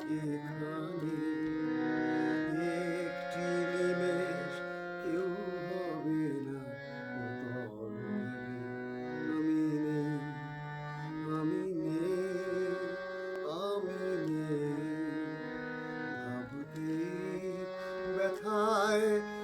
এখানে একটি নিমেষ কেউ হবে না উতল ভেবে। আমি নেই, আমি নেই, আমি নেই, ভাবতে ব্যথায়